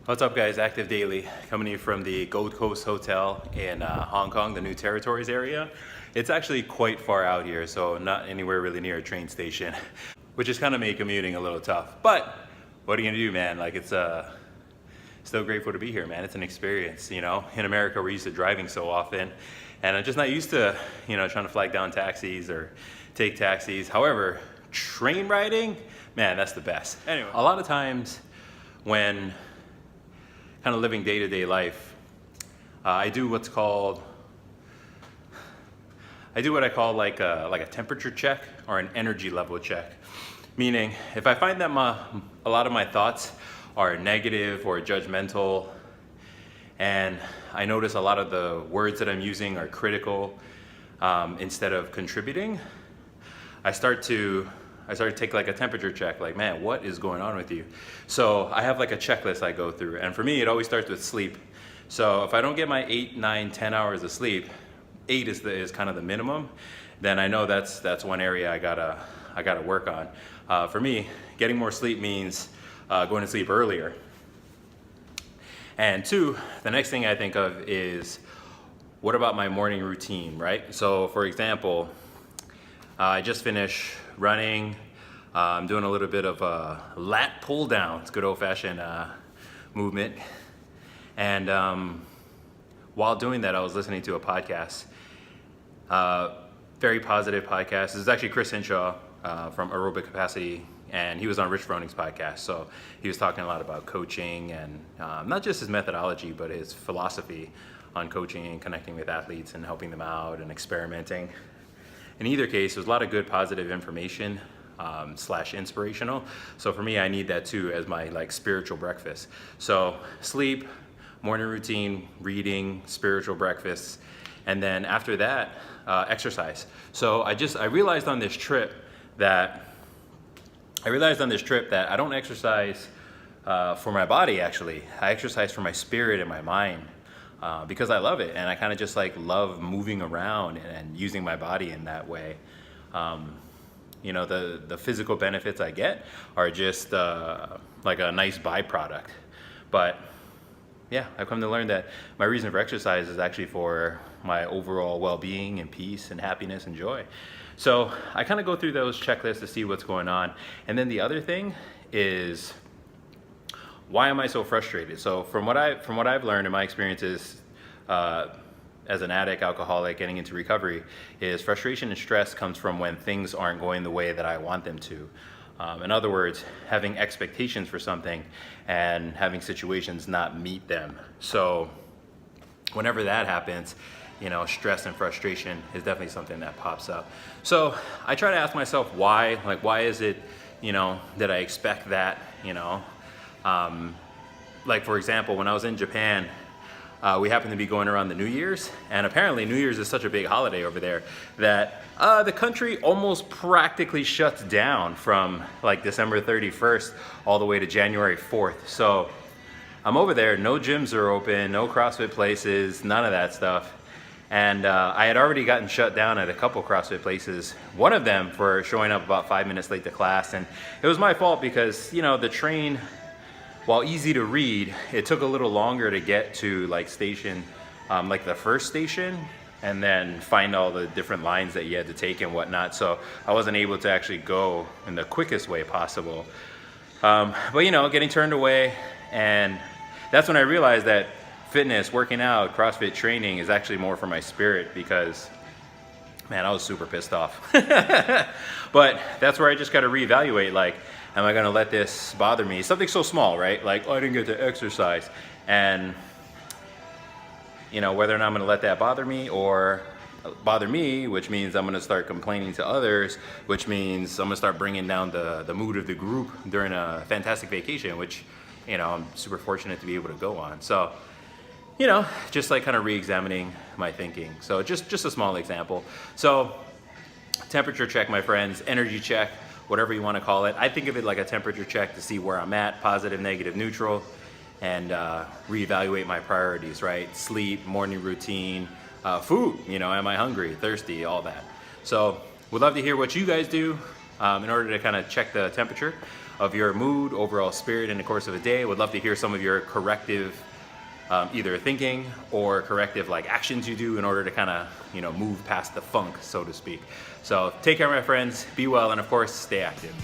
What's up, guys? ActiveDaily coming to you from the Gold Coast Hotel in Hong Kong, the New Territories area. It's actually quite far out here, so not anywhere really near a train station, which is kind of make commuting a little tough. But what are you gonna do, man? Like, it's still grateful to be here, man. It's an experience, you know. In America, we're used to driving so often, and I'm just not used to, trying to flag down taxis or take taxis. However, train riding, man, that's the best. Anyway, a lot of times when kind of living day-to-day life, I do what I call like a temperature check or an energy level check. Meaning, if I find that a lot of my thoughts are negative or judgmental, and I notice a lot of the words that I'm using are critical instead of contributing, I start to take like a temperature check, like, man, what is going on with you? So I have like a checklist I go through, and for me, it always starts with sleep. So if I don't get my 8, 9, 10 hours of sleep, 8 is kind of the minimum, then I know that's one area I gotta work on. For me, getting more sleep means going to sleep earlier. And 2, the next thing I think of is, what about my morning routine, right? So for example, I just finished running. I'm doing a little bit of a lat pull down. It's good old fashioned movement. And while doing that, I was listening to a podcast, very positive podcast. This is actually Chris Hinshaw from Aerobic Capacity, and he was on Rich Froning's podcast. So he was talking a lot about coaching and not just his methodology, but his philosophy on coaching and connecting with athletes and helping them out and experimenting. In either case, there's a lot of good positive information / inspirational. So for me, I need that too as my like spiritual breakfast. So sleep, morning routine, reading, spiritual breakfast, and then after that, exercise. So I realized on this trip that I don't exercise for my body. Actually, I exercise for my spirit and my mind. Because I love it, and I kind of just like love moving around and using my body in that way. The physical benefits I get are just like a nice byproduct. But yeah, I've come to learn that my reason for exercise is actually for my overall well-being and peace and happiness and joy. So I kind of go through those checklists to see what's going on. And then the other thing is, why am I so frustrated? So from what I've learned in my experiences as an addict, alcoholic, getting into recovery, is frustration and stress comes from when things aren't going the way that I want them to. In other words, having expectations for something and having situations not meet them. So whenever that happens, stress and frustration is definitely something that pops up. So I try to ask myself why. Like, why is it, that I expect that, like for example, when I was in Japan, we happened to be going around the New Year's, and apparently New Year's is such a big holiday over there that the country almost practically shuts down from like December 31st all the way to January 4th. So I'm over there, no gyms are open, no CrossFit places, none of that stuff. And I had already gotten shut down at a couple CrossFit places, one of them for showing up about 5 minutes late to class. And it was my fault because, the train, while easy to read, it took a little longer to get to like station, like the first station, and then find all the different lines that you had to take and whatnot. So I wasn't able to actually go in the quickest way possible. But getting turned away, and that's when I realized that fitness, working out, CrossFit training is actually more for my spirit, because man, I was super pissed off. But that's where I just got to reevaluate, like, am I going to let this bother me? Something so small, right? Like, I didn't get to exercise. And, whether or not I'm going to let that bother me, which means I'm going to start complaining to others, which means I'm going to start bringing down the mood of the group during a fantastic vacation, which, I'm super fortunate to be able to go on. So, just like kind of re-examining my thinking. So just a small example. So temperature check, my friends, energy check, whatever you want to call it. I think of it like a temperature check to see where I'm at, positive, negative, neutral, and reevaluate my priorities, right? Sleep, morning routine, food, am I hungry, thirsty, all that. So would love to hear what you guys do in order to kind of check the temperature. of your mood, overall spirit in the course of a day. Would love to hear some of your corrective either thinking or corrective like actions you do in order to kind of, you know, move past the funk, so to speak. So take care, my friends, be well, and of course, stay active.